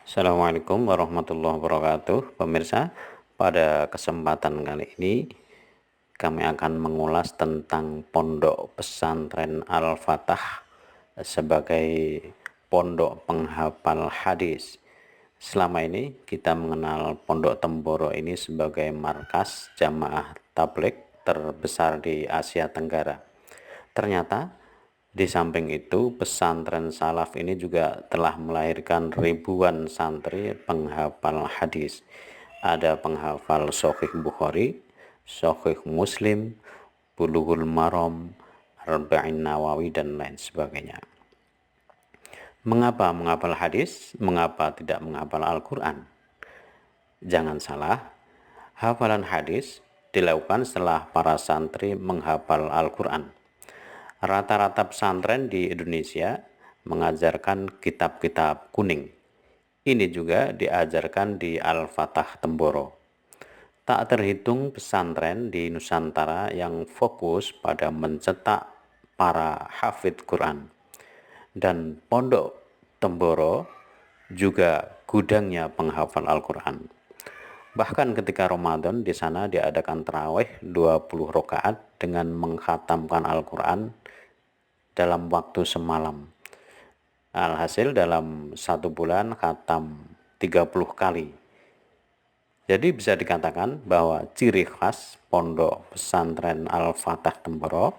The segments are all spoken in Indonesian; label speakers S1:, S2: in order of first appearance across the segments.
S1: Assalamualaikum warahmatullahi wabarakatuh. Pemirsa, pada kesempatan kali ini kami akan mengulas tentang Pondok Pesantren Al-Fatah sebagai pondok penghafal hadis. Selama ini kita mengenal Pondok Temboro ini sebagai markas jamaah tabligh terbesar di Asia Tenggara. Ternyata di samping itu, pesantren salaf ini juga telah melahirkan ribuan santri penghafal hadis. Ada penghafal Sahih Bukhari, Sahih Muslim, Bulughul Maram, Arba'in Nawawi, dan lain sebagainya. Mengapa menghafal hadis? Mengapa tidak menghafal Al-Quran? Jangan salah, hafalan hadis dilakukan setelah para santri menghafal Al-Quran. Rata-rata pesantren di Indonesia mengajarkan kitab-kitab kuning. Ini juga diajarkan di Al-Fatah Temboro. Tak terhitung pesantren di Nusantara yang fokus pada mencetak para hafidh Quran. Dan Pondok Temboro juga gudangnya penghafal Al-Quran. Bahkan ketika Ramadan di sana diadakan tarawih 20 rakaat dengan mengkhatamkan Al-Quran dalam waktu semalam. Alhasil dalam satu bulan khatam 30 kali. Jadi bisa dikatakan bahwa ciri khas Pondok Pesantren Al-Fatah Temboro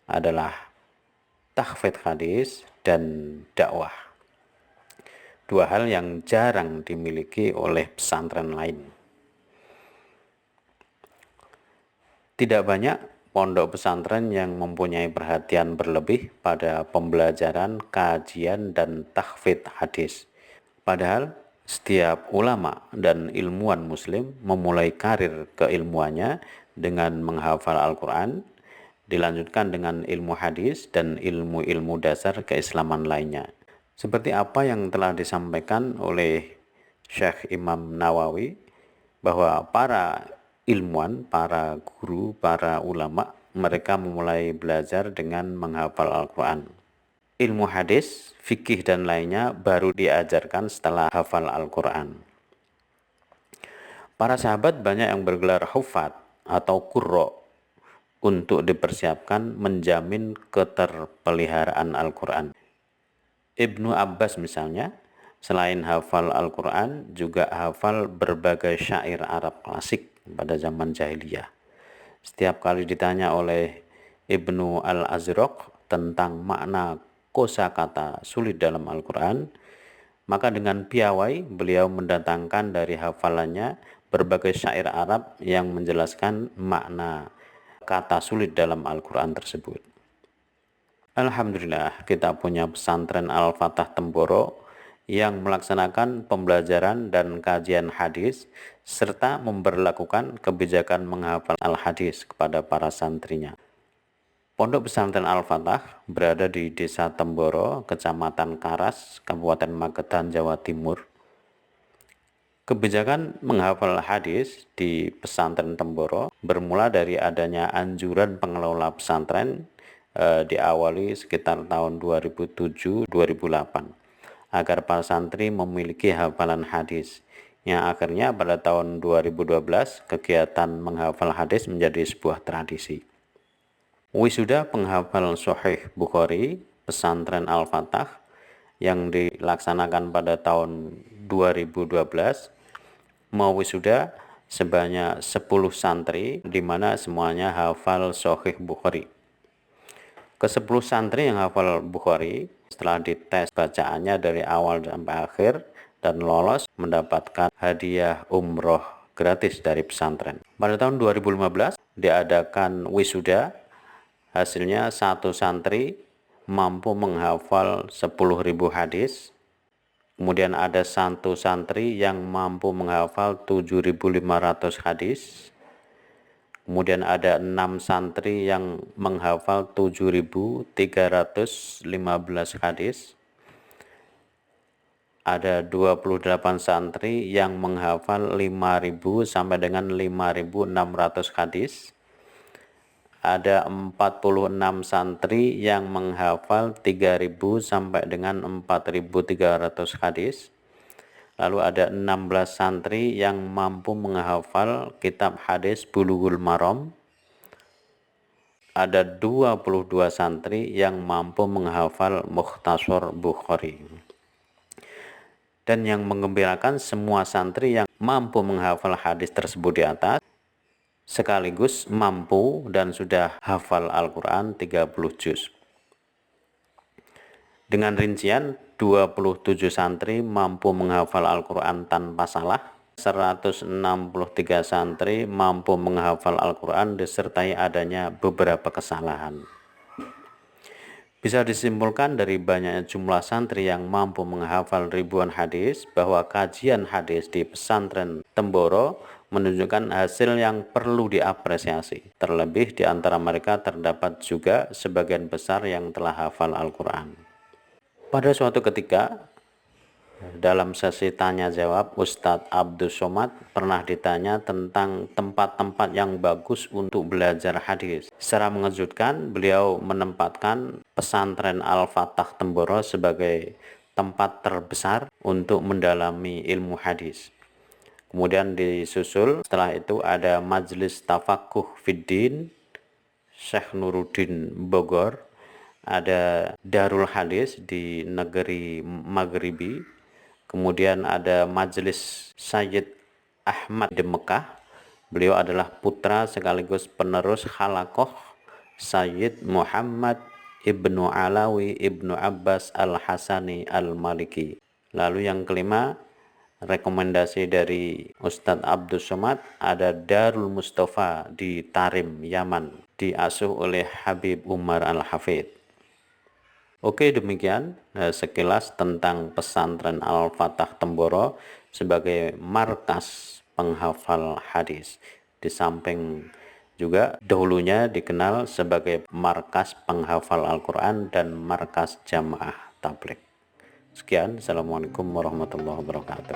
S1: adalah tahfidz hadis dan dakwah. Dua hal yang jarang dimiliki oleh pesantren lain. Tidak banyak pondok pesantren yang mempunyai perhatian berlebih pada pembelajaran, kajian, dan tahfidz hadis. Padahal setiap ulama dan ilmuwan muslim memulai karir keilmuannya dengan menghafal Al-Quran, dilanjutkan dengan ilmu hadis dan ilmu-ilmu dasar keislaman lainnya. Seperti apa yang telah disampaikan oleh Syekh Imam Nawawi, bahwa para ilmuwan, para guru, para ulama, mereka memulai belajar dengan menghafal Al-Quran. Ilmu hadis, fikih, dan lainnya baru diajarkan setelah hafal Al-Quran. Para sahabat banyak yang bergelar hufat atau qurra untuk dipersiapkan menjamin keterpeliharaan Al-Quran. Ibnu Abbas misalnya, selain hafal Al-Quran, juga hafal berbagai syair Arab klasik pada zaman jahiliyah. Setiap kali ditanya oleh Ibnu Al-Azraq tentang makna kosakata sulit dalam Al-Quran, maka dengan piawai beliau mendatangkan dari hafalannya berbagai syair Arab yang menjelaskan makna kata sulit dalam Al-Quran tersebut. Alhamdulillah, kita punya pesantren Al-Fatah Temboro yang melaksanakan pembelajaran dan kajian hadis serta memberlakukan kebijakan menghafal al-hadis kepada para santrinya. Pondok Pesantren Al-Fatah berada di Desa Temboro, Kecamatan Karas, Kabupaten Magetan, Jawa Timur. Kebijakan menghafal hadis di pesantren Temboro bermula dari adanya anjuran pengelola pesantren diawali sekitar tahun 2007-2008 agar para santri memiliki hafalan hadis, yang akhirnya pada tahun 2012 kegiatan menghafal hadis menjadi sebuah tradisi. Wisuda penghafal Sahih Bukhari pesantren Al-Fatah yang dilaksanakan pada tahun 2012 mewisuda sebanyak 10 santri, di mana semuanya hafal Sahih Bukhari. Ke-10 santri yang hafal Bukhari setelah dites bacaannya dari awal sampai akhir dan lolos mendapatkan hadiah umroh gratis dari pesantren. Pada tahun 2015 diadakan wisuda, hasilnya satu santri mampu menghafal 10.000 hadis. Kemudian ada satu santri yang mampu menghafal 7.500 hadis. Kemudian ada 6 santri yang menghafal 7.315 hadis. Ada 28 santri yang menghafal 5.000 sampai dengan 5.600 hadis. Ada 46 santri yang menghafal 3.000 sampai dengan 4.300 hadis. Lalu ada 16 santri yang mampu menghafal kitab hadis Bulughul Maram. Ada 22 santri yang mampu menghafal Mukhtasar Bukhari. Dan yang menggembirakan, semua santri yang mampu menghafal hadis tersebut di atas sekaligus mampu dan sudah hafal Al-Quran 30 juz. Dengan rincian, 27 santri mampu menghafal Al-Quran tanpa salah, 163 santri mampu menghafal Al-Quran disertai adanya beberapa kesalahan. Bisa disimpulkan dari banyaknya jumlah santri yang mampu menghafal ribuan hadis bahwa kajian hadis di pesantren Temboro menunjukkan hasil yang perlu diapresiasi. Terlebih di antara mereka terdapat juga sebagian besar yang telah hafal Al-Quran. Pada suatu ketika, dalam sesi tanya jawab, Ustadz Abdus Somad pernah ditanya tentang tempat-tempat yang bagus untuk belajar hadis. Secara mengejutkan, beliau menempatkan pesantren Al-Fatah Temboro sebagai tempat terbesar untuk mendalami ilmu hadis. Kemudian disusul setelah itu ada Majelis Tafakuh Fiddin Syekh Nuruddin Bogor, ada Darul Hadis di negeri Maghribi, kemudian ada Majelis Sayyid Ahmad di Mekah. Beliau adalah putra sekaligus penerus Halakoh Sayyid Muhammad Ibnu Alawi Ibnu Abbas Al-Hasani Al-Maliki. Lalu yang kelima, rekomendasi dari Ustadz Abdus Somad, ada Darul Mustafa di Tarim, Yaman, diasuh oleh Habib Umar Al-Hafidh. Oke, demikian sekilas tentang pesantren Al-Fatah Temboro sebagai markas penghafal hadis. Di samping juga dahulunya dikenal sebagai markas penghafal Al-Quran dan markas jamaah tabligh. Sekian, Assalamualaikum warahmatullahi wabarakatuh.